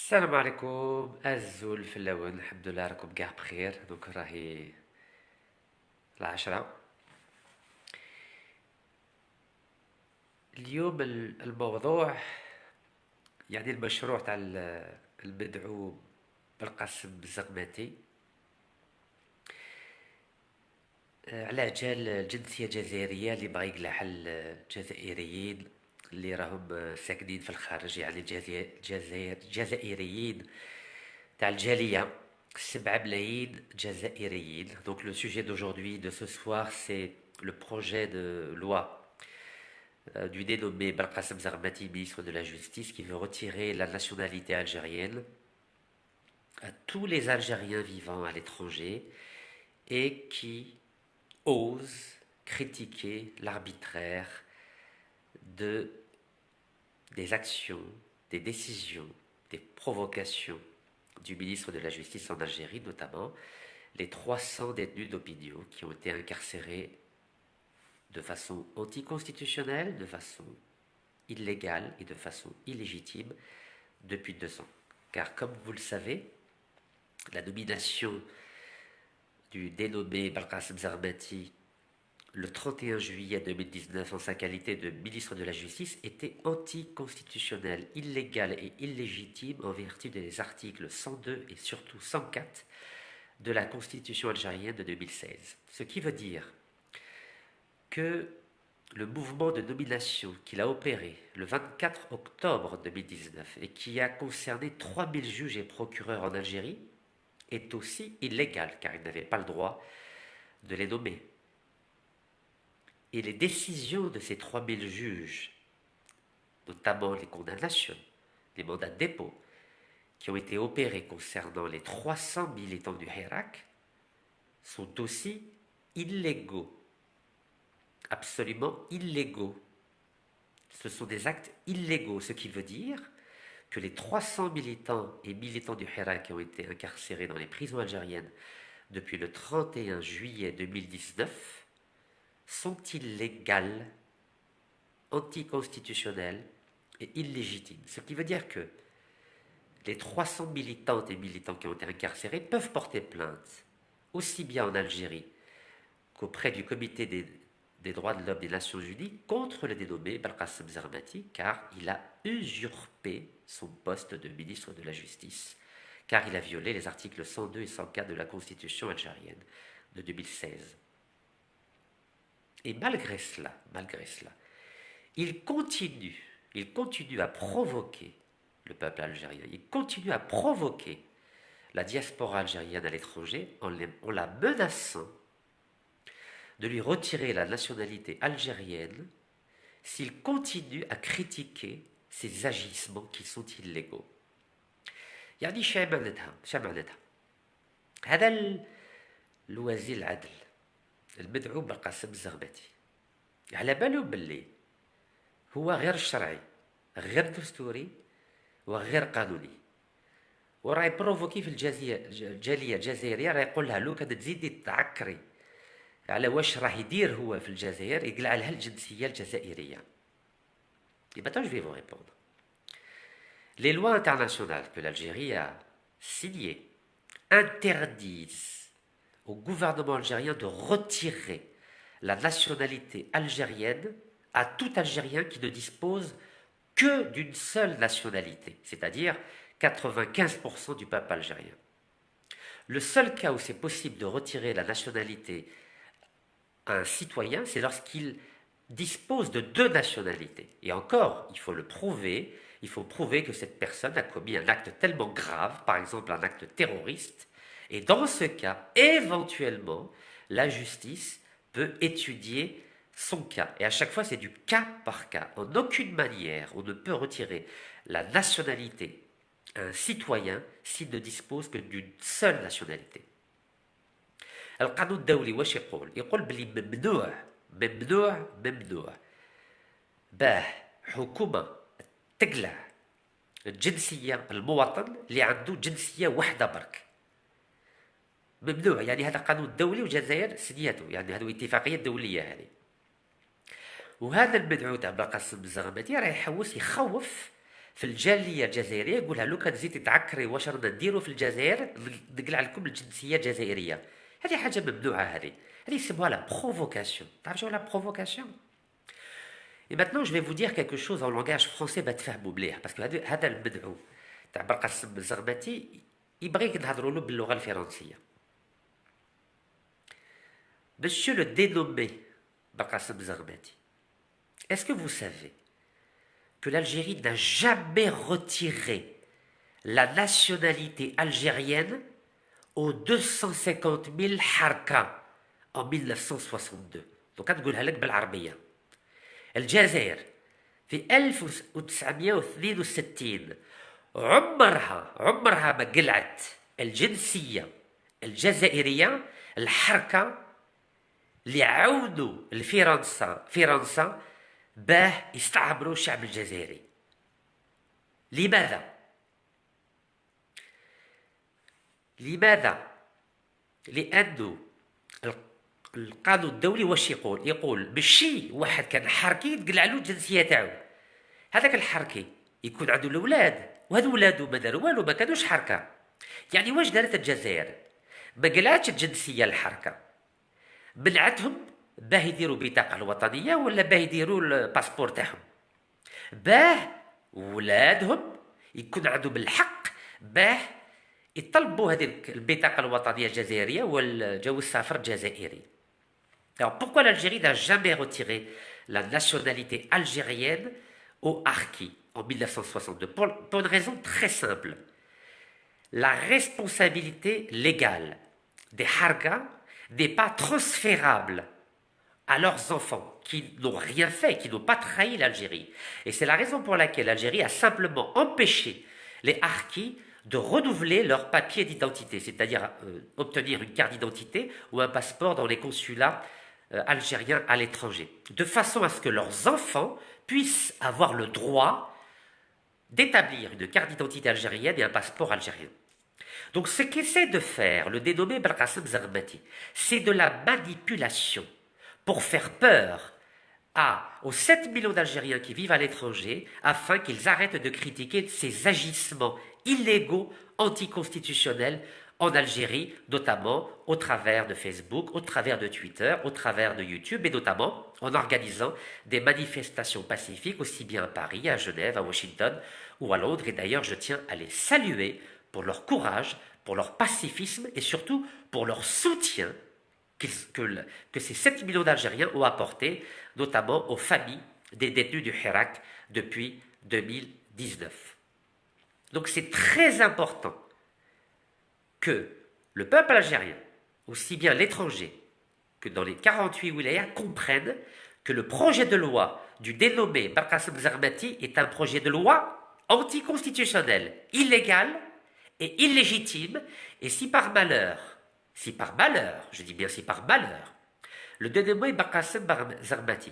السلام عليكم الزول في اللون. الحمد لله راكم كاع بخير. دوك راهي العشرة. اليوم الموضوع يعني المشروع تاع المدعو بالقاسم الزغماتي، على جال الجنسية الجزائرية اللي بغى يقلع الجزائريين اللي راهم ساكنين في الخارج، يعني الجزائريين تاع الجالية 7 ملايين جزائريين. Donc le sujet d'aujourd'hui, de ce soir, c'est le projet de loi du dénommé Belkacem Zarmati, ministre de la Justice, qui veut retirer la nationalité algérienne à tous les Algériens vivant à l'étranger et qui ose critiquer l'arbitraire de, des actions, des décisions, des provocations du ministre de la Justice en Algérie, notamment les 300 détenus d'opinion qui ont été incarcérés de façon anticonstitutionnelle, de façon illégale et de façon illégitime depuis 2 ans. Car comme vous le savez, la nomination du dénommé Belkacem Zarmati le 31 juillet 2019 en sa qualité de ministre de la Justice était anticonstitutionnelle, illégale et illégitime en vertu des articles 102 et surtout 104 de la Constitution algérienne de 2016. Ce qui veut dire que le mouvement de nomination qu'il a opéré le 24 octobre 2019 et qui a concerné 3000 juges et procureurs en Algérie est aussi illégal car il n'avait pas le droit de les nommer. Et les décisions de ces 3000 juges, notamment les condamnations, les mandats de dépôt, qui ont été opérés concernant les 300 militants du Hirak, sont aussi illégaux. Absolument illégaux. Ce sont des actes illégaux, ce qui veut dire que les 300 militants et militants du Hirak qui ont été incarcérés dans les prisons algériennes depuis le 31 juillet 2019 sont illégales, anticonstitutionnelles et illégitimes. Ce qui veut dire que les 300 militantes et militants qui ont été incarcérés peuvent porter plainte, aussi bien en Algérie qu'auprès du Comité des droits de l'homme des Nations Unies contre le dénommé Belkacem Zarmati, car il a usurpé son poste de ministre de la Justice, car il a violé les articles 102 et 104 de la Constitution algérienne de 2016. Et malgré cela, il continue à provoquer le peuple algérien, il continue à provoquer la diaspora algérienne à l'étranger en la menaçant de lui retirer la nationalité algérienne s'il continue à critiquer ces agissements qui sont illégaux. يعني شو معناتها هذا الوزير العدل المدعو بالقاسم الزغماتي على باله باللي هو غير شرعي غير دستوري وغير قانوني، وراه يبروفوكي في الجاليه الجزائريه، راه يقول لها لو كانت تزيدي تعكري على واش راه يدير هو في الجزائر يقلع لها الجنسيه الجزائريه. Et maintenant je vais vous répondre. Les lois internationales que l'Algérie a signées interdisent au gouvernement algérien de retirer la nationalité algérienne à tout Algérien qui ne dispose que d'une seule nationalité, c'est-à-dire 95% du peuple algérien. Le seul cas où c'est possible de retirer la nationalité à un citoyen, c'est lorsqu'il dispose de 2 nationalités. Et encore, il faut le prouver, il faut prouver que cette personne a commis un acte tellement grave, par exemple un acte terroriste, et dans ce cas, éventuellement, la justice peut étudier son cas. Et à chaque fois, c'est du cas par cas. En aucune manière, on ne peut retirer la nationalité à un citoyen s'il ne dispose que d'une seule nationalité. القانون الدولي واش يقول بلي ممنوع باه حكومة تقلع الجنسية المواطن اللي عنده جنسية واحدة برك. ممنوع، يعني هذا قانون دولي والجزائر سنياته، يعني هذه اتفاقية دولية هذه. وهذا المدعو تاع بلقاسم الزغماتي راه يحوس يخوف في الجاليه الجزائريه يقولها لو كان تزيد تعكري واش رانا نديرو في الجزائر نقلع لكم الجنسيه الجزائريه. هذه حاجه ممنوعه، هذه يسموها لا بروفوكاسيون. تعرف شنو لا بروفوكاسيون؟ Et maintenant, je vais vous dire quelque chose en langage français بتفهموا مليح، باسكو هذا المدعو تاع برقاسم الزغماتي يبغيك نهضروا له باللغه الفرنسيه. Monsieur le dénommé Barqasim Zarmati, est-ce que vous savez que l'Algérie n'a jamais retiré la nationalité algérienne aux 250 000 harka en 1962. Donc نقولها لك بالعربية. الجزائر في 1962 عمرها ما قلعت الجنسية الجزائرية الحركة اللي عاونوا فرنسا باه يستعمروا الشعب الجزائري. لماذا؟ لأنه القانون الدولي واش يقول ماشي واحد كان حركي تقلع له الجنسيه تاعو، هذاك الحركي يكون عنده الاولاد وهذو ولادو ما داروا والو، ما كانوش حركه. يعني واش دارت الجزائر؟ ما قلعتش الجنسيه الحركه، منعتهم باه يديروا بطاقه الوطنيه ولا باه يديروا الباسبور تاعهم، باه ولادهم يكون عندهم الحق باه يطلبوا هذيك البطاقه الوطنيه الجزائريه والجواز السفر الجزائري. Alors pourquoi l'Algérie n'a jamais retiré la nationalité algérienne aux harkis en 1962? Pour une raison très simple. La responsabilité légale des harkas n'est pas transférable à leurs enfants qui n'ont rien fait, qui n'ont pas trahi l'Algérie. Et c'est la raison pour laquelle l'Algérie a simplement empêché les harkis de renouveler leur papier d'identité, c'est-à-dire obtenir une carte d'identité ou un passeport dans les consulats algériens à l'étranger, de façon à ce que leurs enfants puissent avoir le droit d'établir une carte d'identité algérienne et un passeport algérien. Donc ce qu'essaie de faire le dénommé Barqasim Zarmati, c'est de la manipulation pour faire peur aux 7 millions d'Algériens qui vivent à l'étranger afin qu'ils arrêtent de critiquer ces agissements illégaux, anticonstitutionnels en Algérie, notamment au travers de Facebook, au travers de Twitter, au travers de YouTube et notamment en organisant des manifestations pacifiques aussi bien à Paris, à Genève, à Washington ou à Londres. Et d'ailleurs, je tiens à les saluer pour leur courage, pour leur pacifisme et surtout pour leur soutien que ces 7 millions d'Algériens ont apporté, notamment aux familles des détenus du Hirak depuis 2019. Donc c'est très important que le peuple algérien, aussi bien l'étranger que dans les 48 wilayas, comprennent que le projet de loi du dénommé Barqasim Zarmati est un projet de loi anticonstitutionnel, illégal et illégitime, et si par malheur, je dis bien si par malheur, le dénommé Barqasim Zarmati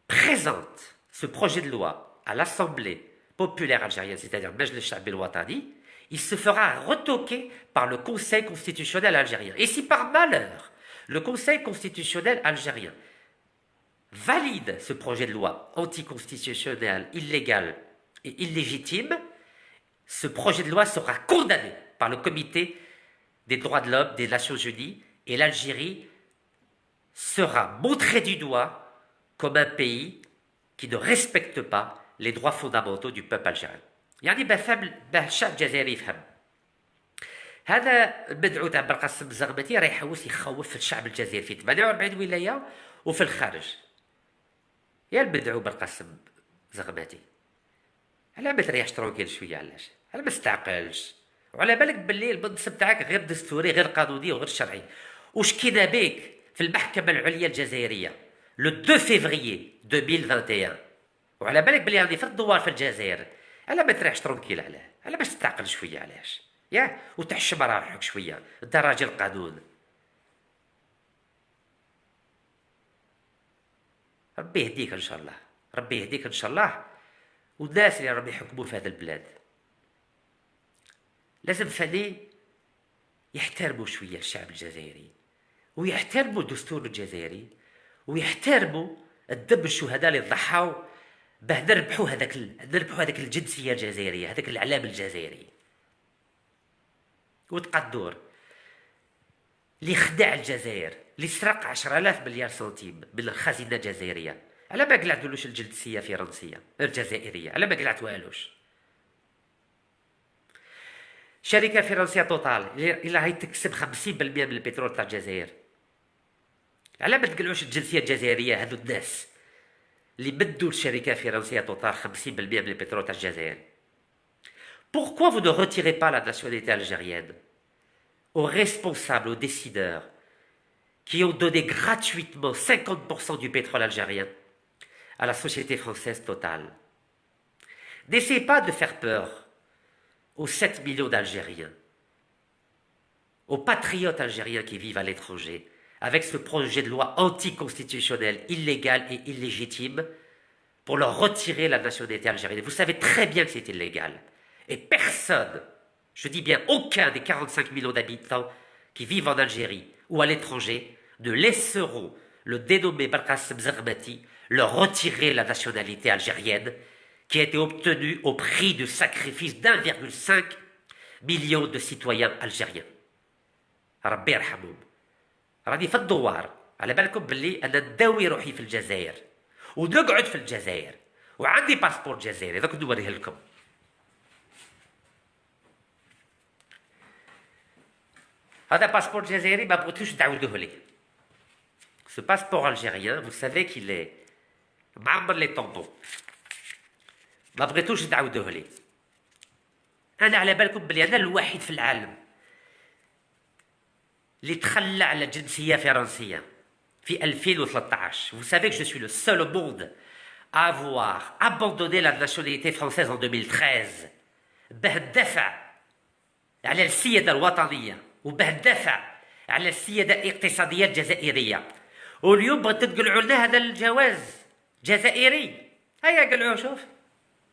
présente ce projet de loi à l'Assemblée populaire algérienne, c'est-à-dire Majlis Sha'bi al-Watani, il se fera retoquer par le Conseil constitutionnel algérien. Et si par malheur, le Conseil constitutionnel algérien valide ce projet de loi anticonstitutionnel, illégal et illégitime, ce projet de loi sera condamné par le Comité des droits de l'homme des Nations Unies et l'Algérie sera montrée du doigt comme un pays qui ne respecte pas les droits fondamentaux du peuple algérien. يعني باه الشعب الجزائري يفهم هذا المدعو تاع برقاسم الزغماتي راه يحوس يخوف في الشعب الجزائري في 48 ولايه وفي الخارج. يا المدعو برقاسم الزغماتي علاه ما تريحش ترونكيل شويه؟ علاش؟ علاه ما تستعقلش؟ وعلى بالك باللي المنصب تاعك غير دستوري غير قانوني وغير شرعي. وش كينا بيك في المحكمه العليا الجزائريه لو 2 فيفري 2021 وعلى بالك باللي راني في الدوار في الجزائر؟ علاه ما تريحش ترونكيل؟ علاه باش تستعقل شويه؟ علاش؟ يا وتحشم روحك شويه، انت راجل قانون. ربي يهديك ان شاء الله، ربي يهديك ان شاء الله. والناس اللي راهم يحكموا في هذا البلاد لازم فاني يحترموا شويه الشعب الجزائري ويحترموا الدستور الجزائري ويحترموا الدم الشهداء اللي ضحوا باه نربحوا هذاك الجنسيه الجزائريه، هذاك العلام الجزائري. وتبقى الدور اللي خدع الجزائر، اللي سرق 10,000 مليار سنتيم من الخزينه الجزائريه، على ما قلعتولوش الجنسيه الفرنسيه الجزائريه، على ما قلعتوهالوش. شركه فرنسيه توتال اللي راهي تكسب 50% من البترول تاع الجزائر، على ما تقلعوش الجنسيه الجزائريه هذو الناس اللي بدوا الشركه الفرنسيه توتال 50% من البترول تاع الجزائر. Pourquoi vous ne retirez pas la nationalité algérienne aux responsables, aux décideurs qui ont donné gratuitement 50% du pétrole algérien à la société française Total? N'essayez pas de faire peur aux 7 millions d'Algériens, aux patriotes algériens qui vivent à l'étranger, avec ce projet de loi anticonstitutionnel, illégal et illégitime, pour leur retirer la nationalité algérienne. Vous savez très bien que c'est illégal. Et personne, je dis bien aucun des 45 millions d'habitants qui vivent en Algérie ou à l'étranger, ne laisseront le dénommé Belkacem Zermati leur retirer la nationalité algérienne qui a été obtenue au prix du sacrifice d'1,5 million de citoyens algériens. ربي يرحمهم. راني في الدوار على بالكم باللي انا نداوي روحي في الجزائر ونقعد في الجزائر وعندي باسبور جزائري، دوك نوريه لكم. هذا باسبور جزائري ما بغيتوش تعاودوه لي. Ce passeport algérien, vous savez qu'il est معمر لي طومبون، ما بغيتوش تعاودوه لي. انا على بالكم بلي انا الوحيد في العالم اللي تخلى على جنسيه فرنسيه في 2013. Vous savez que je suis le seul au monde à avoir abandonné la nationalité française en 2013 باه ندافع على السياده الوطنيه وباه ندافع على السياده الاقتصاديه الجزائريه. واليوم بغيتو تقلعوا لنا هذا الجواز جزائري. هيا قلعوه، شوف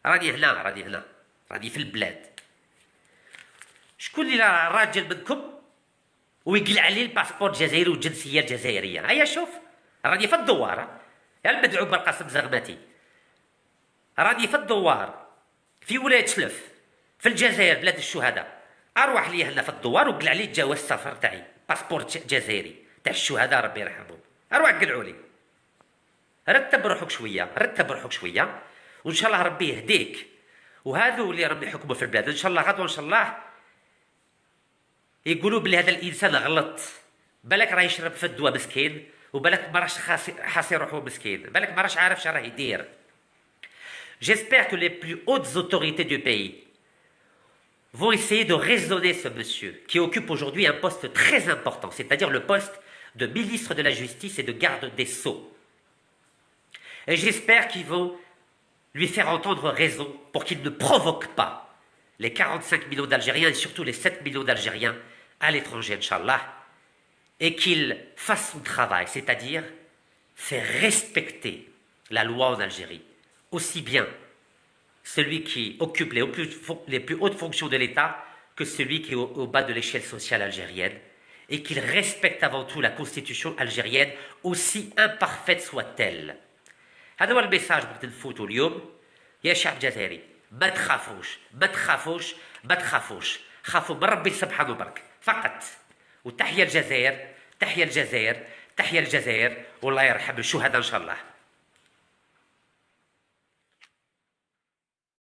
راني هنا راني في البلاد. شكون اللي راجل منكم ويقلع لي الباسبور الجزائري والجنسيه الجزائريه؟ هيا شوف راني في الدوار، يا المدعو بالقاسم زغماتي، راني في الدوار في ولايه شلف في الجزائر بلاد الشهداء. اروح لي هنا في الدوار وقلع لي جواز السفر تاعي، باسبور جزائري تاع الشهداء ربي يرحمهم. اروح قلعوا لي. رتب روحك شويه وان شاء الله ربي يهديك. وهذو اللي راهم يحكموا في البلاد ان شاء الله غدوه ان شاء الله يقولوا بلي هذا الانسان غلط، بالك راه يشرب في الدواء مسكين، وبالك ما راهش حاسي روحو مسكين، بالك ما راهش عارف شنو راه يدير. J'espère que les plus hautes autorités du pays vont essayer de raisonner ce monsieur qui occupe aujourd'hui un poste très important, c'est-à-dire le poste de ministre de la Justice et de garde des Sceaux. Et j'espère qu'ils vont lui faire entendre raison pour qu'il ne provoque pas les 45 millions d'Algériens et surtout les 7 millions d'Algériens à l'étranger, Inch'Allah, et qu'il fasse son travail, c'est-à-dire faire respecter la loi en Algérie, aussi bien celui qui occupe les plus hautes fonctions de l'État que celui qui est au bas de l'échelle sociale algérienne, et qu'il respecte avant tout la constitution algérienne, aussi imparfaite soit-elle. هذا هو الميساج بغيت نفوتو اليوم يا شعب جزائري. ما تخافوش خافوا من ربي سبحانه برك فقط. وتحيا الجزائر، والله يرحم الشهداء ان شاء الله.